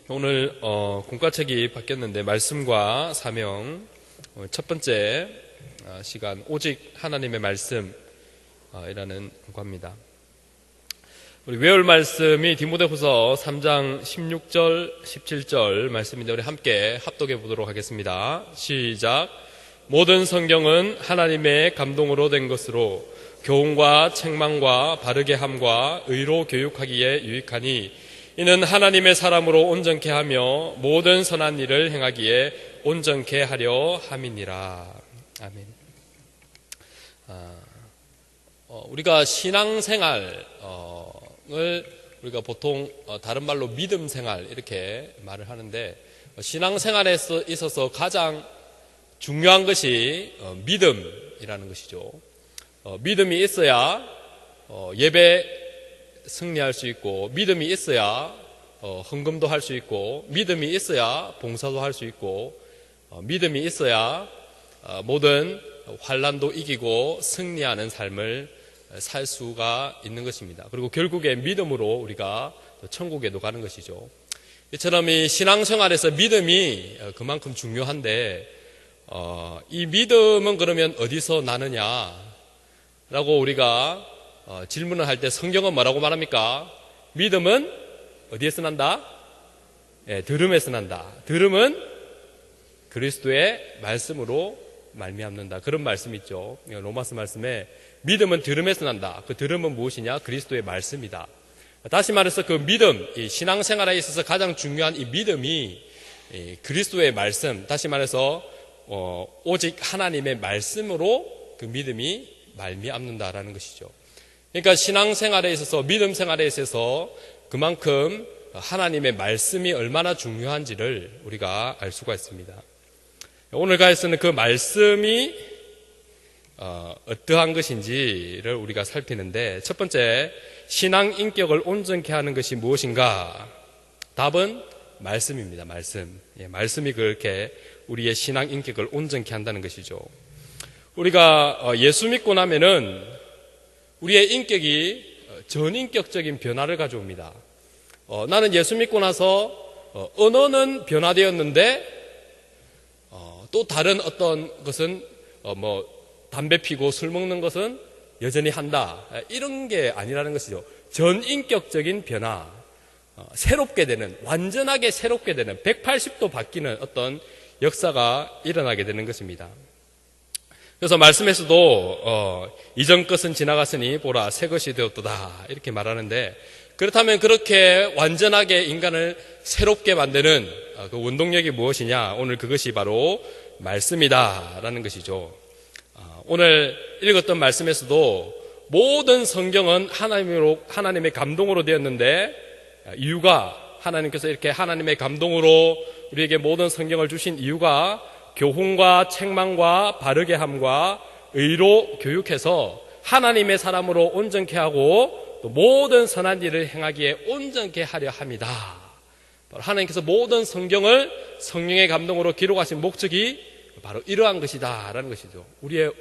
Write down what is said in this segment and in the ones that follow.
오늘 공과책이 바뀌었는데 말씀과 사명 첫 번째 시간 오직 하나님의 말씀 이라는 공과입니다. 우리 외울 말씀이 디모데후서 3장 16절 17절 말씀인데 우리 함께 합독해 보도록 하겠습니다. 시작. 모든 성경은 하나님의 감동으로 된 것으로 교훈과 책망과 바르게 함과 의로 교육하기에 유익하니 이는 하나님의 사람으로 온전케 하며 모든 선한 일을 행하기에 온전케 하려 함이니라. 아멘. 우리가 신앙생활을 우리가 보통 다른 말로 믿음생활 이렇게 말을 하는데 신앙생활에 있어서 가장 중요한 것이 믿음이라는 것이죠. 믿음이 있어야 예배 승리할 수 있고, 믿음이 있어야 헌금도 할 수 있고, 믿음이 있어야 봉사도 할 수 있고, 믿음이 있어야 모든 환난도 이기고 승리하는 삶을 살 수가 있는 것입니다. 그리고 결국에 믿음으로 우리가 천국에도 가는 것이죠. 이처럼 이 신앙생활에서 믿음이 그만큼 중요한데 이 믿음은 그러면 어디서 나느냐라고 우리가 질문을 할 때 성경은 뭐라고 말합니까? 믿음은 어디에서 난다? 들음에서 난다. 들음은 그리스도의 말씀으로 말미암는다. 그런 말씀이 있죠. 로마서 말씀에 믿음은 들음에서 난다. 그 들음은 무엇이냐? 그리스도의 말씀이다. 다시 말해서 그 믿음, 이 신앙생활에 있어서 가장 중요한 이 믿음이 그리스도의 말씀, 다시 말해서 오직 하나님의 말씀으로 그 믿음이 말미암는다라는 것이죠. 그러니까 신앙생활에 있어서 믿음 생활에 있어서 그만큼 하나님의 말씀이 얼마나 중요한지를 우리가 알 수가 있습니다. 오늘 가에서는 그 말씀이 어떠한 것인지를 우리가 살피는데 첫 번째 신앙 인격을 온전케 하는 것이 무엇인가? 답은 말씀입니다. 말씀. 말씀이 그렇게 우리의 신앙 인격을 온전케 한다는 것이죠. 우리가 예수 믿고 나면은 우리의 인격이 전인격적인 변화를 가져옵니다. 나는 예수 믿고 나서 언어는 변화되었는데 또 다른 어떤 것은 담배 피고 술 먹는 것은 여전히 한다. 이런 게 아니라는 것이죠. 전인격적인 변화, 새롭게 되는, 완전하게 새롭게 되는 180도 바뀌는 어떤 역사가 일어나게 되는 것입니다. 그래서 말씀에서도 이전 것은 지나갔으니 보라 새 것이 되었도다 이렇게 말하는데 그렇다면 그렇게 완전하게 인간을 새롭게 만드는 그 원동력이 무엇이냐? 오늘 그것이 바로 말씀이다라는 것이죠. 오늘 읽었던 말씀에서도 모든 성경은 하나님의 감동으로 되었는데 이유가 하나님께서 이렇게 하나님의 감동으로 우리에게 모든 성경을 주신 이유가 교훈과 책망과 바르게 함과 의로 교육해서 하나님의 사람으로 온전케 하고 또 모든 선한 일을 행하기에 온전케 하려 함이다. 하나님께서 모든 성경을 성령의 감동으로 기록하신 목적이 바로 이러한 것이다 라는 것이죠. 우리의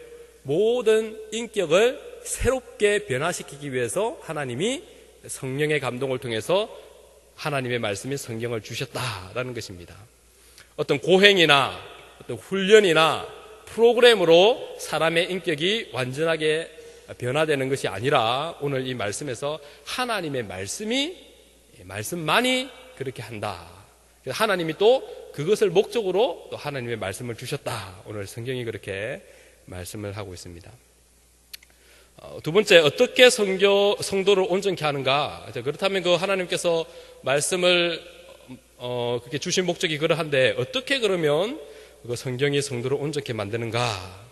모든 인격을 새롭게 변화시키기 위해서 하나님이 성령의 감동을 통해서 하나님의 말씀인 성경을 주셨다라는 것입니다. 어떤 고행이나 어떤 훈련이나 프로그램으로 사람의 인격이 완전하게 변화되는 것이 아니라 오늘 이 말씀에서 하나님의 말씀만이 그렇게 한다. 하나님이 또 그것을 목적으로 또 하나님의 말씀을 주셨다. 오늘 성경이 그렇게 말씀을 하고 있습니다. 두 번째, 어떻게 성도를 온전케 하는가? 그렇다면 그 하나님께서 말씀을 그렇게 주신 목적이 그러한데 어떻게 그러면 그 성경이 성도를 온전케 만드는가?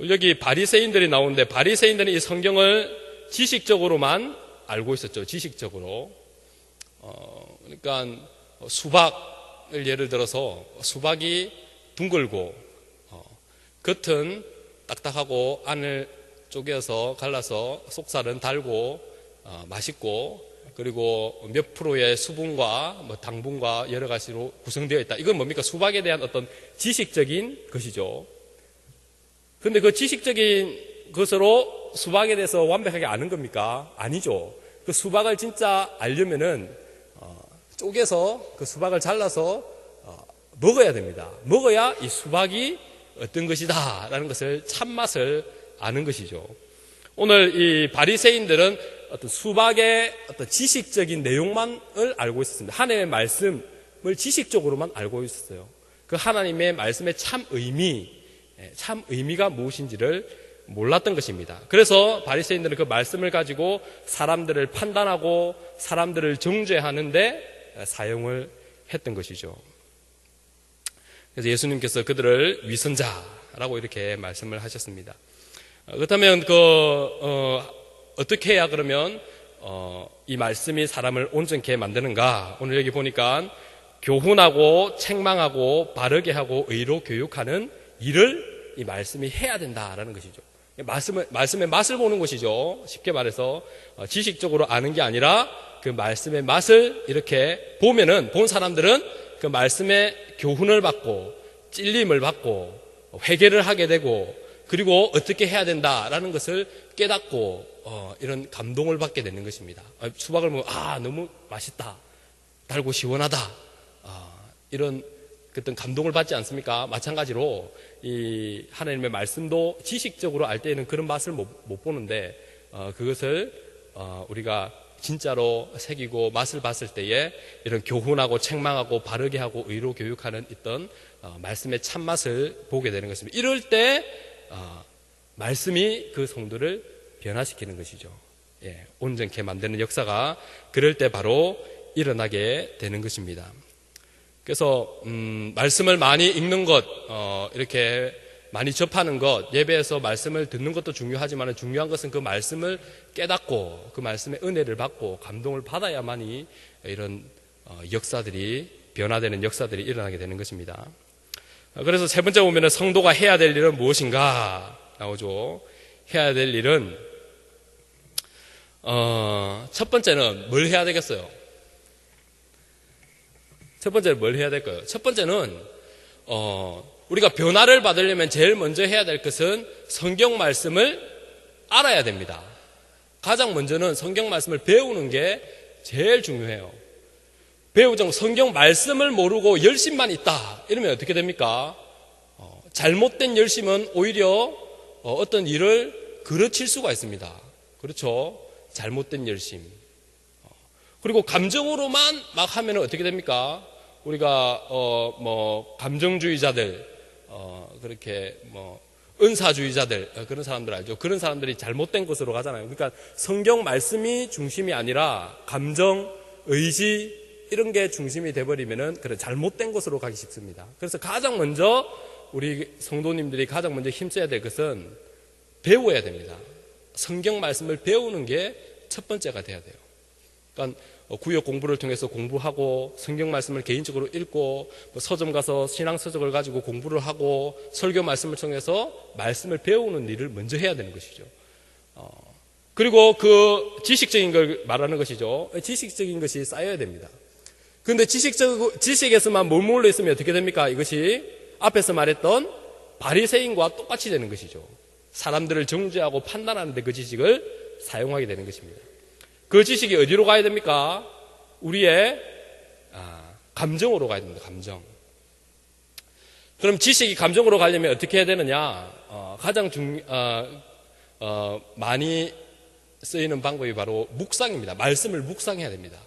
여기 바리새인들이 나오는데 바리새인들은 이 성경을 지식적으로만 알고 있었죠. 지식적으로. 그러니까 수박을 예를 들어서 수박이 둥글고 겉은 딱딱하고 안을 쪼개서 갈라서 속살은 달고 맛있고 그리고 몇 프로의 수분과 당분과 여러 가지로 구성되어 있다. 이건 뭡니까? 수박에 대한 어떤 지식적인 것이죠. 그런데 그 지식적인 것으로 수박에 대해서 완벽하게 아는 겁니까? 아니죠. 그 수박을 진짜 알려면은 쪼개서 그 수박을 잘라서 먹어야 됩니다. 먹어야 이 수박이 어떤 것이다 라는 것을 참맛을 아는 것이죠. 오늘 이 바리새인들은 어떤 수박의 어떤 지식적인 내용만을 알고 있었습니다. 하나님의 말씀을 지식적으로만 알고 있었어요. 그 하나님의 말씀의 참 의미가 무엇인지를 몰랐던 것입니다. 그래서 바리새인들은 그 말씀을 가지고 사람들을 판단하고 사람들을 정죄하는데 사용을 했던 것이죠. 그래서 예수님께서 그들을 위선자라고 이렇게 말씀을 하셨습니다. 그렇다면 어떻게 해야 그러면 이 말씀이 사람을 온전케 만드는가? 오늘 여기 보니까 교훈하고 책망하고 바르게 하고 의로 교육하는 일을 이 말씀이 해야 된다라는 것이죠. 말씀의 맛을 보는 것이죠. 쉽게 말해서 지식적으로 아는 게 아니라 그 말씀의 맛을 이렇게 본 사람들은 그 말씀의 교훈을 받고 찔림을 받고 회개를 하게 되고 그리고 어떻게 해야 된다라는 것을 깨닫고 이런 감동을 받게 되는 것입니다. 수박을 보면 너무 맛있다, 달고 시원하다, 이런 어떤 감동을 받지 않습니까? 마찬가지로 이 하나님의 말씀도 지식적으로 알 때에는 그런 맛을 못 보는데 그것을 우리가 진짜로 새기고 맛을 봤을 때에 이런 교훈하고 책망하고 바르게 하고 의로 교육하는 있던 말씀의 참맛을 보게 되는 것입니다. 이럴 때 말씀이 그 성도를 변화시키는 것이죠. 온전케 만드는 역사가 그럴 때 바로 일어나게 되는 것입니다. 그래서 말씀을 많이 읽는 것, 이렇게 많이 접하는 것, 예배에서 말씀을 듣는 것도 중요하지만 중요한 것은 그 말씀을 깨닫고 그 말씀의 은혜를 받고 감동을 받아야만이 이런 역사들이 변화되는 역사들이 일어나게 되는 것입니다. 그래서 세 번째 보면은 성도가 해야 될 일은 무엇인가 나오죠. 해야 될 일은 첫 번째는 뭘 해야 되겠어요? 첫 번째는 뭘 해야 될까요? 첫 번째는 우리가 변화를 받으려면 제일 먼저 해야 될 것은 성경 말씀을 알아야 됩니다. 가장 먼저는 성경 말씀을 배우는 게 제일 중요해요. 성경 말씀을 모르고 열심만 있다 이러면 어떻게 됩니까? 잘못된 열심은 오히려 어떤 일을 그르칠 수가 있습니다. 그렇죠? 잘못된 열심. 그리고 감정으로만 막 하면 어떻게 됩니까? 우리가 감정주의자들, 그렇게 은사주의자들, 그런 사람들 알죠? 그런 사람들이 잘못된 것으로 가잖아요. 그러니까 성경 말씀이 중심이 아니라 감정, 의지 이런 게 중심이 돼버리면은 그런 잘못된 것으로 가기 쉽습니다. 그래서 가장 먼저 우리 성도님들이 가장 먼저 힘써야 될 것은 배워야 됩니다. 성경 말씀을 배우는 게 첫 번째가 돼야 돼요. 그러니까 구역 공부를 통해서 공부하고 성경 말씀을 개인적으로 읽고 서점 가서 신앙 서적을 가지고 공부를 하고 설교 말씀을 통해서 말씀을 배우는 일을 먼저 해야 되는 것이죠. 그리고 그 지식적인 걸 말하는 것이죠. 지식적인 것이 쌓여야 됩니다. 그런데 지식에서만 몰몰려 있으면 어떻게 됩니까? 이것이 앞에서 말했던 바리새인과 똑같이 되는 것이죠. 사람들을 정죄하고 판단하는데 그 지식을 사용하게 되는 것입니다. 그 지식이 어디로 가야 됩니까? 우리의 감정으로 가야 됩니다. 감정. 그럼 지식이 감정으로 가려면 어떻게 해야 되느냐? 가장 많이 쓰이는 방법이 바로 묵상입니다. 말씀을 묵상해야 됩니다.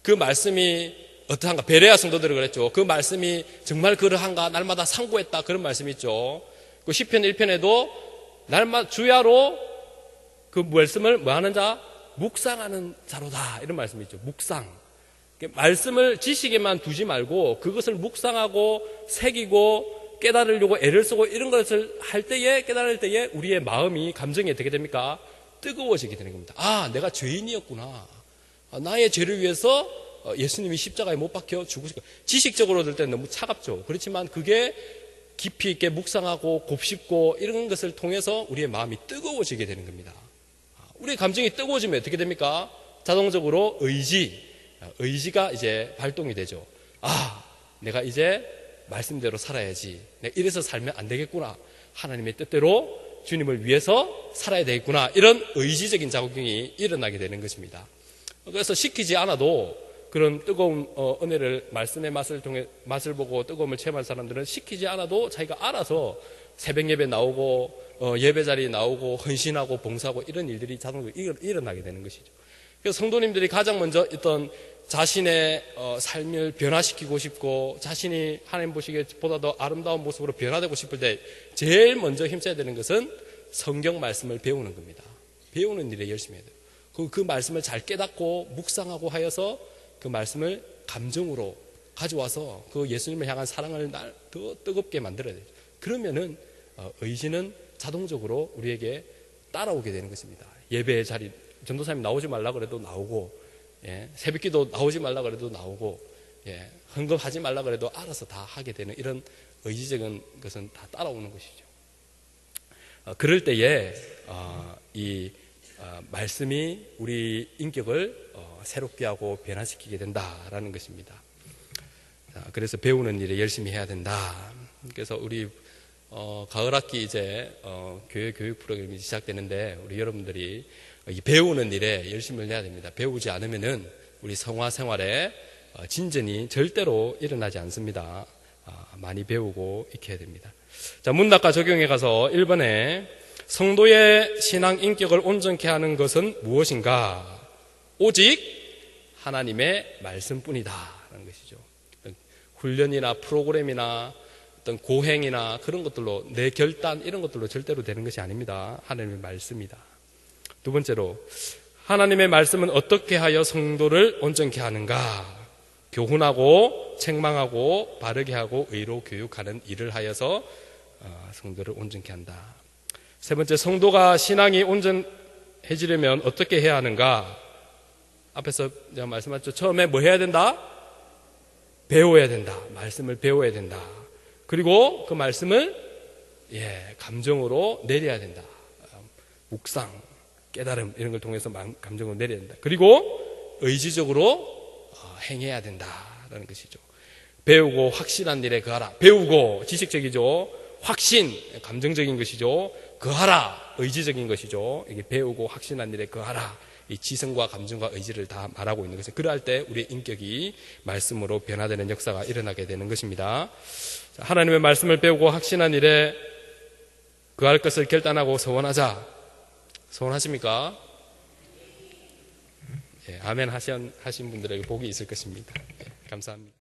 그 말씀이 어떠한가? 베레아 성도들을 그랬죠. 그 말씀이 정말 그러한가? 날마다 상고했다. 그런 말씀이 있죠. 그 시편 1편에도 날마다 주야로 그 말씀을 뭐 하는 자? 묵상하는 자로다. 이런 말씀이 있죠. 묵상. 말씀을 지식에만 두지 말고 그것을 묵상하고 새기고 깨달으려고 애를 쓰고 이런 것을 할 때에 깨달을 때에 우리의 마음이 감정이 어떻게 됩니까? 뜨거워지게 되는 겁니다. 내가 죄인이었구나. 나의 죄를 위해서 예수님이 십자가에 못 박혀 죽으시고 지식적으로 들 때는 너무 차갑죠. 그렇지만 그게 깊이 있게 묵상하고 곱씹고 이런 것을 통해서 우리의 마음이 뜨거워지게 되는 겁니다. 우리의 감정이 뜨거워지면 어떻게 됩니까? 자동적으로 의지가 이제 발동이 되죠. 내가 이제 말씀대로 살아야지. 내가 이래서 살면 안 되겠구나. 하나님의 뜻대로 주님을 위해서 살아야 되겠구나. 이런 의지적인 작용이 일어나게 되는 것입니다. 그래서 시키지 않아도 그런 뜨거운 은혜를 말씀의 맛을 보고 뜨거움을 체험한 사람들은 시키지 않아도 자기가 알아서 새벽 예배 나오고 예배 자리에 나오고 헌신하고 봉사하고 이런 일들이 자동으로 일어나게 되는 것이죠. 그래서 성도님들이 가장 먼저 어떤 자신의 삶을 변화시키고 싶고 자신이 하나님 보시기에 보다 더 아름다운 모습으로 변화되고 싶을 때 제일 먼저 힘써야 되는 것은 성경 말씀을 배우는 겁니다. 배우는 일에 열심히 해야 돼요. 그 말씀을 잘 깨닫고 묵상하고 하여서 그 말씀을 감정으로 가져와서 그 예수님을 향한 사랑을 더 뜨겁게 만들어야 돼요. 그러면은 의지는 자동적으로 우리에게 따라오게 되는 것입니다. 예배의 자리, 전도사님 나오지 말라 그래도 나오고, 새벽기도 나오지 말라 그래도 나오고, 헌금하지 말라 그래도 알아서 다 하게 되는 이런 의지적인 것은 다 따라오는 것이죠. 그럴 때에 이 말씀이 우리 인격을 새롭게 하고 변화시키게 된다라는 것입니다. 그래서 배우는 일에 열심히 해야 된다. 그래서 우리 가을 학기 이제 교회 교육 프로그램이 시작되는데 우리 여러분들이 이 배우는 일에 열심을 내야 됩니다. 배우지 않으면은 우리 성화 생활에 진전이 절대로 일어나지 않습니다. 많이 배우고 익혀야 됩니다. 자, 문답과 적용에 가서 1번에 성도의 신앙 인격을 온전케 하는 것은 무엇인가? 오직 하나님의 말씀뿐이다 라는 것이죠. 훈련이나 프로그램이나 어떤 고행이나 그런 것들로 내 결단 이런 것들로 절대로 되는 것이 아닙니다. 하나님의 말씀이다. 두 번째로 하나님의 말씀은 어떻게 하여 성도를 온전케 하는가? 교훈하고 책망하고 바르게 하고 의로 교육하는 일을 하여서 성도를 온전케 한다. 세 번째, 성도가 신앙이 온전해지려면 어떻게 해야 하는가? 앞에서 제가 말씀하셨죠. 처음에 뭐 해야 된다? 배워야 된다. 말씀을 배워야 된다. 그리고 그 말씀을 감정으로 내려야 된다. 묵상, 깨달음 이런 걸 통해서 감정으로 내려야 된다. 그리고 의지적으로 행해야 된다라는 것이죠. 배우고 확신한 일에 거하라. 배우고 지식적이죠. 확신, 감정적인 것이죠. 거하라, 의지적인 것이죠. 이게 배우고 확신한 일에 거하라. 이 지성과 감정과 의지를 다 말하고 있는 것은 그러할 때 우리의 인격이 말씀으로 변화되는 역사가 일어나게 되는 것입니다. 하나님의 말씀을 배우고 확신한 일에 거할 것을 결단하고 소원하자. 소원하십니까? 아멘 하신 분들에게 복이 있을 것입니다. 감사합니다.